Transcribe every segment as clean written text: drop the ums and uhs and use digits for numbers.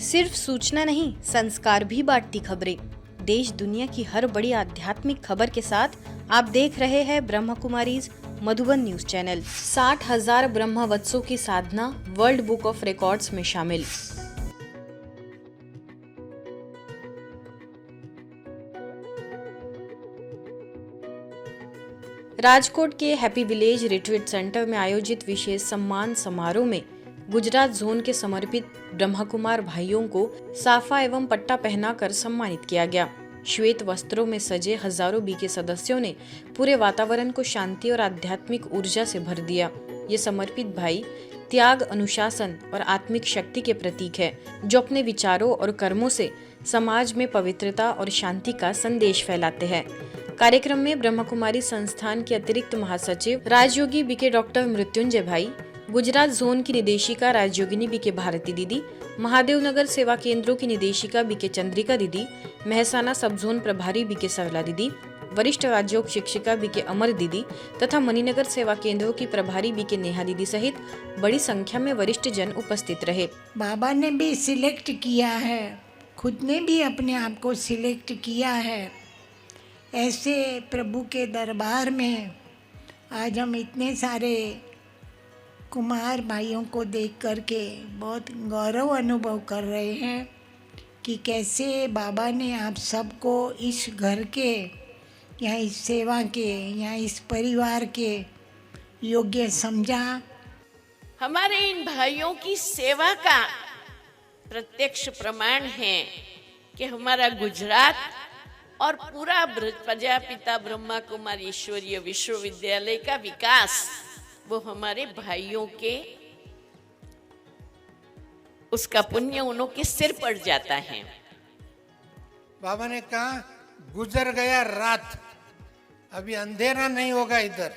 सिर्फ सूचना नहीं, संस्कार भी बांटती खबरें। देश दुनिया की हर बड़ी आध्यात्मिक खबर के साथ आप देख रहे हैं ब्रह्म कुमारीज मधुबन न्यूज चैनल। 60,000 ब्रह्मवत्सों की साधना वर्ल्ड बुक ऑफ रिकॉर्ड्स में शामिल। राजकोट के हैप्पी विलेज रिट्रीट सेंटर में आयोजित विशेष सम्मान समारोह में गुजरात जोन के समर्पित ब्रह्मकुमार भाइयों को साफा एवं पट्टा पहनाकर सम्मानित किया गया। श्वेत वस्त्रों में सजे हजारों बीके सदस्यों ने पूरे वातावरण को शांति और आध्यात्मिक ऊर्जा से भर दिया। ये समर्पित भाई त्याग, अनुशासन और आत्मिक शक्ति के प्रतीक है, जो अपने विचारों और कर्मों से समाज में पवित्रता और शांति का संदेश फैलाते हैं। कार्यक्रम में ब्रह्मकुमारी संस्थान के अतिरिक्त महासचिव राजयोगी बीके डॉक्टर मृत्युंजय भाई, गुजरात जोन की निदेशिका राजयोगिनी बीके भारती दीदी, महादेव नगर सेवा केंद्रों की निदेशिका बीके चंद्रिका दीदी, महसाना सब जोन प्रभारी बीके सरला दीदी, वरिष्ठ राज्योग शिक्षिका बीके अमर दीदी तथा मणिनगर सेवा केंद्रों की प्रभारी बीके नेहा दीदी सहित बड़ी संख्या में वरिष्ठ जन उपस्थित रहे। बाबा ने भी सिलेक्ट किया है, खुद ने भी अपने आप को सिलेक्ट किया है। ऐसे प्रभु के दरबार में आज हम इतने सारे कुमार भाइयों को देख कर के बहुत गौरव अनुभव कर रहे हैं कि कैसे बाबा ने आप सबको इस घर के या इस सेवा के या इस परिवार के योग्य समझा। हमारे इन भाइयों की सेवा का प्रत्यक्ष प्रमाण है कि हमारा गुजरात और पूरा प्रजापिता ब्रह्मा कुमारी ईश्वरीय विश्वविद्यालय का विकास वो हमारे भाइयों के उसका पुण्य उनके सिर पड़ जाता है। बाबा ने कहा गुजर गया रात, अभी अंधेरा नहीं होगा, इधर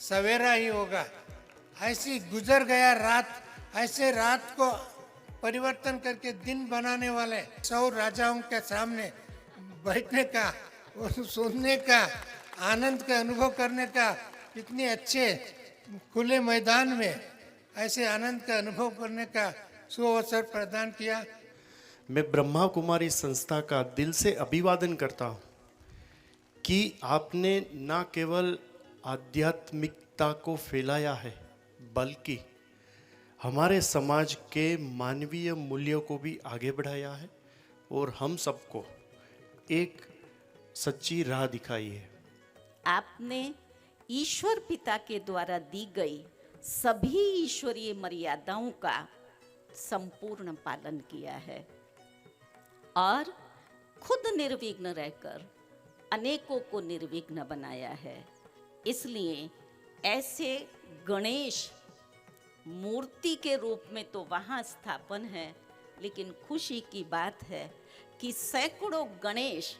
सवेरा ही होगा। ऐसी गुजर गया रात, ऐसे रात को परिवर्तन करके दिन बनाने वाले 100 राजाओं के सामने बैठने का, सुनने का, आनंद का अनुभव करने का, इतने अच्छे खुले मैदान में ऐसे आनंद का अनुभव करने का सुअवसर प्रदान किया। मैं ब्रह्मा कुमारी संस्था का दिल से अभिवादन करता हूँ कि आपने न केवल आध्यात्मिकता को फैलाया है, बल्कि हमारे समाज के मानवीय मूल्यों को भी आगे बढ़ाया है और हम सबको एक सच्ची राह दिखाई है। आपने ईश्वर पिता के द्वारा दी गई सभी ईश्वरीय मर्यादाओं का संपूर्ण पालन किया है और खुद निर्विघ्न रहकर अनेकों को निर्विघ्न बनाया है। इसलिए ऐसे गणेश मूर्ति के रूप में तो वहाँ स्थापन है, लेकिन खुशी की बात है कि सैकड़ों गणेश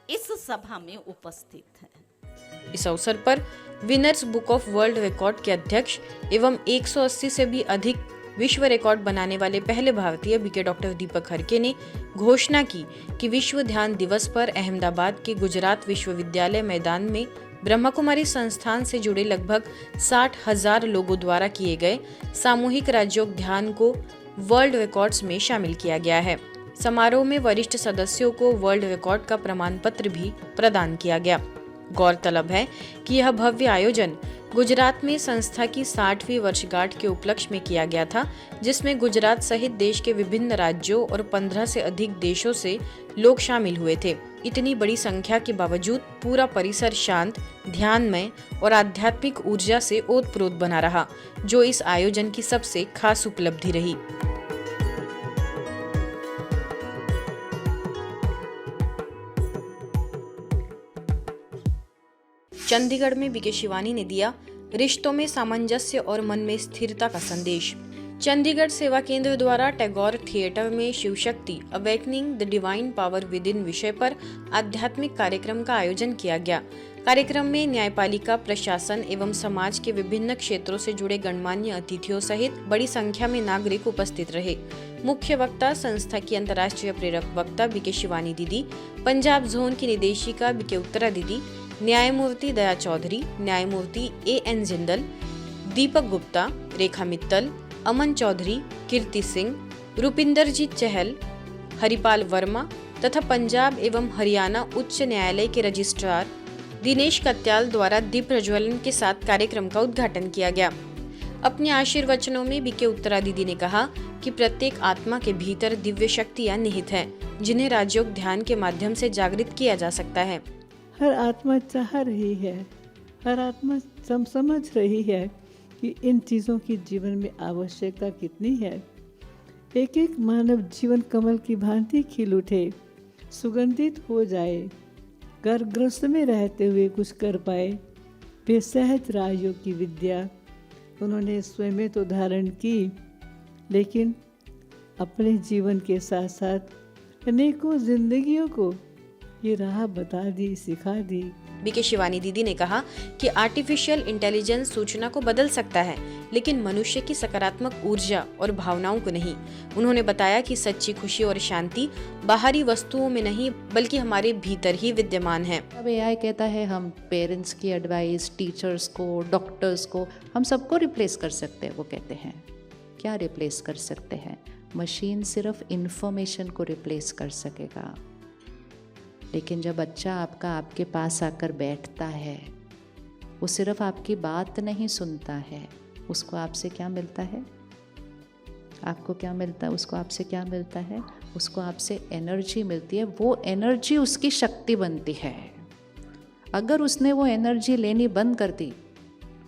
इस सभा में उपस्थित हैं। इस अवसर पर winners book of world record के अध्यक्ष एवं 180 से भी अधिक विश्व रिकॉर्ड बनाने वाले पहले भारतीय बीके डॉक्टर दीपक हरके ने घोषणा की कि विश्व ध्यान दिवस पर अहमदाबाद के गुजरात विश्वविद्यालय मैदान में ब्रह्मकुमारी संस्थान से जुड़े लगभग 60,000 लोगों द्वारा किए गए सामूहिक राजयोग ध्यान को वर्ल्ड रिकॉर्ड्स में शामिल किया गया है। समारोह में वरिष्ठ सदस्यों को वर्ल्ड रिकॉर्ड का प्रमाण पत्र भी प्रदान किया गया। गौरतलब है कि यह भव्य आयोजन गुजरात में संस्था की 60वीं वर्षगांठ के उपलक्ष्य में किया गया था, जिसमें गुजरात सहित देश के विभिन्न राज्यों और 15 से अधिक देशों से लोग शामिल हुए थे। इतनी बड़ी संख्या के बावजूद पूरा परिसर शांत, ध्यानमय और आध्यात्मिक ऊर्जा से ओतप्रोत बना रहा, जो इस आयोजन की सबसे खास उपलब्धि रही। चंडीगढ़ में बीके शिवानी ने दिया रिश्तों में सामंजस्य और मन में स्थिरता का संदेश। चंडीगढ़ सेवा केंद्र द्वारा टैगोर थिएटर में Shiv Shakti awakening the divine power with in विषय पर आध्यात्मिक कार्यक्रम का आयोजन किया गया। कार्यक्रम में न्यायपालिका, प्रशासन एवं समाज के विभिन्न क्षेत्रों से जुड़े गणमान्य अतिथियों सहित बड़ी संख्या में नागरिक उपस्थित रहे। मुख्य वक्ता संस्था की अंतर्राष्ट्रीय प्रेरक वक्ता बीके शिवानी दीदी, पंजाब जोन की निदेशिका बीके उत्तरा दीदी, न्यायमूर्ति दया चौधरी, न्यायमूर्ति A.N. जिंदल, दीपक गुप्ता, रेखा मित्तल, अमन चौधरी, कीर्ति सिंह, रुपिंदरजीत चहल, हरिपाल वर्मा तथा पंजाब एवं हरियाणा उच्च न्यायालय के रजिस्ट्रार दिनेश कत्याल द्वारा दीप प्रज्वलन के साथ कार्यक्रम का उद्घाटन किया गया। अपने आशीर्वचनों में बीके उत्तरा दीदी ने कहा कि प्रत्येक आत्मा के भीतर दिव्य शक्तियां निहित हैं, जिन्हें राजयोग ध्यान के माध्यम से जागृत किया जा सकता है। हर आत्मा चाह रही है, हर आत्मा समझ रही है कि इन चीज़ों की जीवन में आवश्यकता कितनी है। एक एक मानव जीवन कमल की भांति खिल उठे, सुगंधित हो जाए, गर्भग्रस्त में रहते हुए कुछ कर पाए। बेसहज राजयोग की विद्या उन्होंने स्वयं तो धारण की, लेकिन अपने जीवन के साथ साथ अनेकों जिंदगियों को ये राह बता दी, सिखा दी। बीके शिवानी दीदी ने कहा कि आर्टिफिशियल इंटेलिजेंस सूचना को बदल सकता है, लेकिन मनुष्य की सकारात्मक ऊर्जा और भावनाओं को नहीं। उन्होंने बताया कि सच्ची खुशी और शांति बाहरी वस्तुओं में नहीं, बल्कि हमारे भीतर ही विद्यमान है। अब एआई कहता है हम पेरेंट्स की एडवाइस, टीचर्स को, डॉक्टर्स को, हम सबको रिप्लेस कर सकते हैं। वो कहते हैं क्या रिप्लेस कर सकते हैं? मशीन सिर्फ इंफॉर्मेशन को रिप्लेस कर सकेगा, लेकिन जब बच्चा आपके पास आकर बैठता है, वो सिर्फ आपकी बात नहीं सुनता है, उसको आपसे क्या मिलता है? आपको क्या मिलता है? उसको आपसे क्या मिलता है? उसको आपसे एनर्जी मिलती है। वो एनर्जी उसकी शक्ति बनती है। अगर उसने वो एनर्जी लेनी बंद कर दी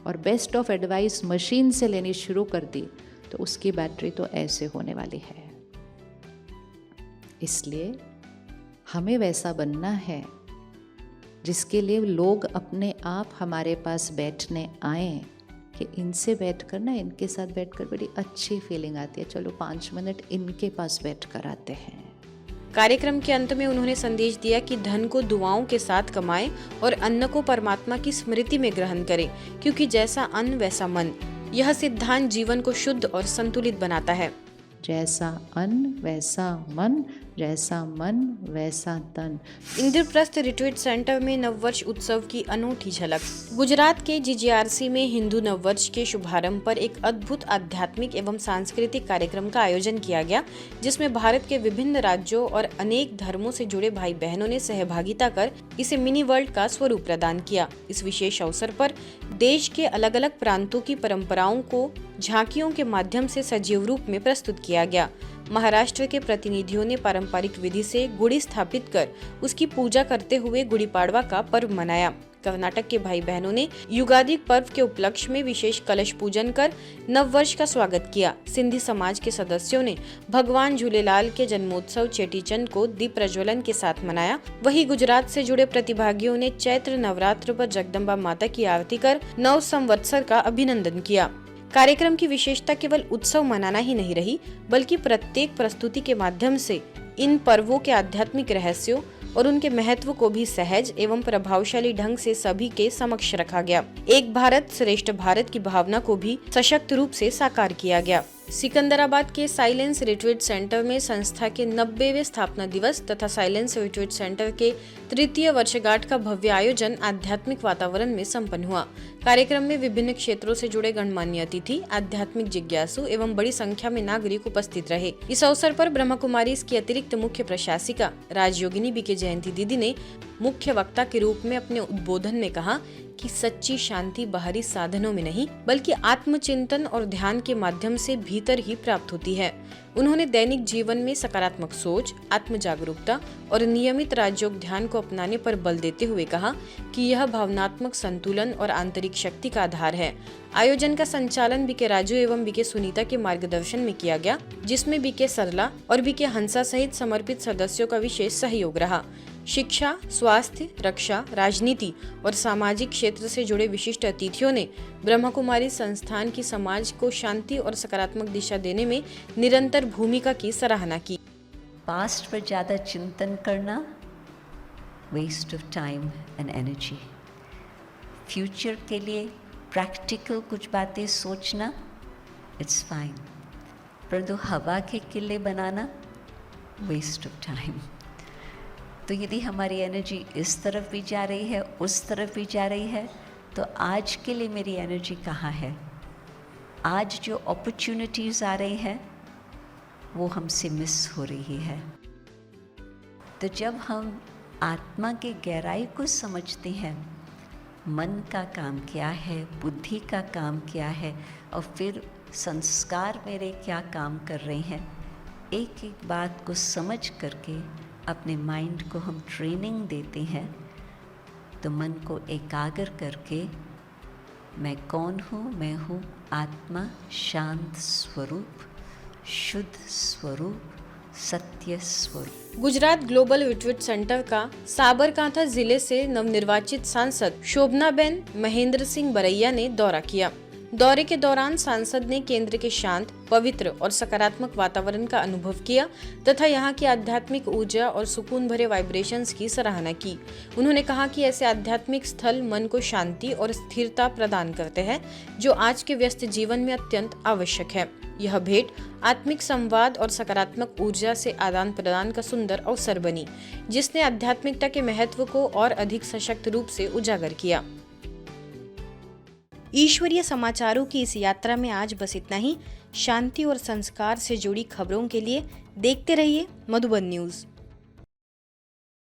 और बेस्ट ऑफ एडवाइस मशीन से लेनी शुरू कर दी, तो उसकी बैटरी तो ऐसे होने वाली है। इसलिए हमें वैसा बनना है जिसके लिए लोग अपने आप हमारे पास बैठने आए, कि इनसे बैठकर ना, इनके साथ बैठकर बड़ी अच्छी फीलिंग आती है, चलो 5 मिनट इनके पास बैठ कर आते हैं। कार्यक्रम के अंत में उन्होंने संदेश दिया कि धन को दुआओं के साथ कमाएं और अन्न को परमात्मा की स्मृति में ग्रहण करें, क्योंकि जैसा अन्न वैसा मन। यह सिद्धांत जीवन को शुद्ध और संतुलित बनाता है। जैसा अन्न वैसा मन, जैसा मन वैसा तन। इंद्रप्रस्थ रिट्रीट सेंटर में नववर्ष उत्सव की अनूठी झलक। गुजरात के जीजीआरसी में हिंदू नववर्ष के शुभारंभ पर एक अद्भुत आध्यात्मिक एवं सांस्कृतिक कार्यक्रम का आयोजन किया गया, जिसमें भारत के विभिन्न राज्यों और अनेक धर्मों से जुड़े भाई बहनों ने सहभागिता कर इसे मिनी वर्ल्ड का स्वरूप प्रदान किया। इस विशेष अवसर पर देश के अलग अलग प्रांतों की परंपराओं को झांकियों के माध्यम से सजीव रूप में प्रस्तुत किया गया। महाराष्ट्र के प्रतिनिधियों ने पारंपरिक विधि से गुड़ी स्थापित कर उसकी पूजा करते हुए गुड़ी पाड़वा का पर्व मनाया। कर्नाटक के भाई बहनों ने युगादि पर्व के उपलक्ष्य में विशेष कलश पूजन कर नववर्ष का स्वागत किया। सिंधी समाज के सदस्यों ने भगवान झूलेलाल के जन्मोत्सव चेटीचंड को दीप प्रज्वलन के साथ मनाया। वहीं गुजरात से जुड़े प्रतिभागियों ने चैत्र नवरात्र पर जगदम्बा माता की आरती कर नव संवत्सर का अभिनंदन किया। कार्यक्रम की विशेषता केवल उत्सव मनाना ही नहीं रही, बल्कि प्रत्येक प्रस्तुति के माध्यम से इन पर्वों के आध्यात्मिक रहस्यों और उनके महत्व को भी सहज एवं प्रभावशाली ढंग से सभी के समक्ष रखा गया। एक भारत श्रेष्ठ भारत की भावना को भी सशक्त रूप से साकार किया गया। सिकंदराबाद के साइलेंस रिट्रीट सेंटर में संस्था के 90वें स्थापना दिवस तथा साइलेंस रिट्रीट सेंटर के 3य वर्षगांठ का भव्य आयोजन आध्यात्मिक वातावरण में संपन्न हुआ। कार्यक्रम में विभिन्न क्षेत्रों से जुड़े गणमान्य अतिथि, आध्यात्मिक जिज्ञासु एवं बड़ी संख्या में नागरिक उपस्थित रहे। इस अवसर पर ब्रह्मा कुमारी की अतिरिक्त मुख्य प्रशासिका राजयोगिनी बीके जयंती दीदी ने मुख्य वक्ता के रूप में अपने उद्बोधन में कहा कि सच्ची शांति बाहरी साधनों में नहीं, बल्कि आत्मचिंतन और ध्यान के माध्यम से भीतर ही प्राप्त होती है। उन्होंने दैनिक जीवन में सकारात्मक सोच, आत्म जागरूकता और नियमित राजयोग ध्यान को अपनाने पर बल देते हुए कहा कि यह भावनात्मक संतुलन और आंतरिक शक्ति का आधार है। आयोजन का संचालन बीके राजू एवं बीके सुनीता के मार्गदर्शन में किया गया, जिसमें बीके सरला और बीके हंसा सहित समर्पित सदस्यों का विशेष सहयोग रहा। शिक्षा, स्वास्थ्य, रक्षा, राजनीति और सामाजिक क्षेत्र से जुड़े विशिष्ट अतिथियों ने ब्रह्मा कुमारी संस्थान की समाज को शांति और सकारात्मक दिशा देने में निरंतर भूमिका की सराहना की। पास्ट पर ज़्यादा चिंतन करना waste of time and energy. Future के लिए प्रैक्टिकल कुछ बातें सोचना इट्स फाइन, परंतु हवा के किले बनाना वेस्ट ऑफ टाइम। तो यदि हमारी एनर्जी इस तरफ भी जा रही है, उस तरफ भी जा रही है, तो आज के लिए मेरी एनर्जी कहाँ है? आज जो अपॉर्चुनिटीज़ आ रही हैं वो हमसे मिस हो रही है। तो जब हम आत्मा के गहराई को समझते हैं, मन का काम क्या है, बुद्धि का काम क्या है, और फिर संस्कार मेरे क्या काम कर रहे हैं, एक एक बात को समझ करके अपने माइंड को हम ट्रेनिंग देते हैं, तो मन को एकाग्र करके मैं कौन हूँ, मैं हूँ आत्मा, शांत स्वरूप, शुद्ध स्वरूप, सत्य स्वरूप। गुजरात ग्लोबल रिट्रीट सेंटर का साबरकांठा जिले से नवनिर्वाचित सांसद शोभनाबेन महेंद्र सिंह बरैया ने दौरा किया। दौरे के दौरान सांसद ने केंद्र के शांत, पवित्र और सकारात्मक वातावरण का अनुभव किया तथा यहाँ की आध्यात्मिक ऊर्जा और सुकून भरे वाइब्रेशंस की सराहना की। उन्होंने कहा कि ऐसे आध्यात्मिक स्थल मन को शांति और स्थिरता प्रदान करते हैं, जो आज के व्यस्त जीवन में अत्यंत आवश्यक है। यह भेंट आत्मिक संवाद और सकारात्मक ऊर्जा से आदान प्रदान का सुंदर अवसर बनी, जिसने आध्यात्मिकता के महत्व को और अधिक सशक्त रूप से उजागर किया। ईश्वरीय समाचारों की इस यात्रा में आज बस इतना ही। शांति और संस्कार से जुड़ी खबरों के लिए देखते रहिए मधुबन न्यूज।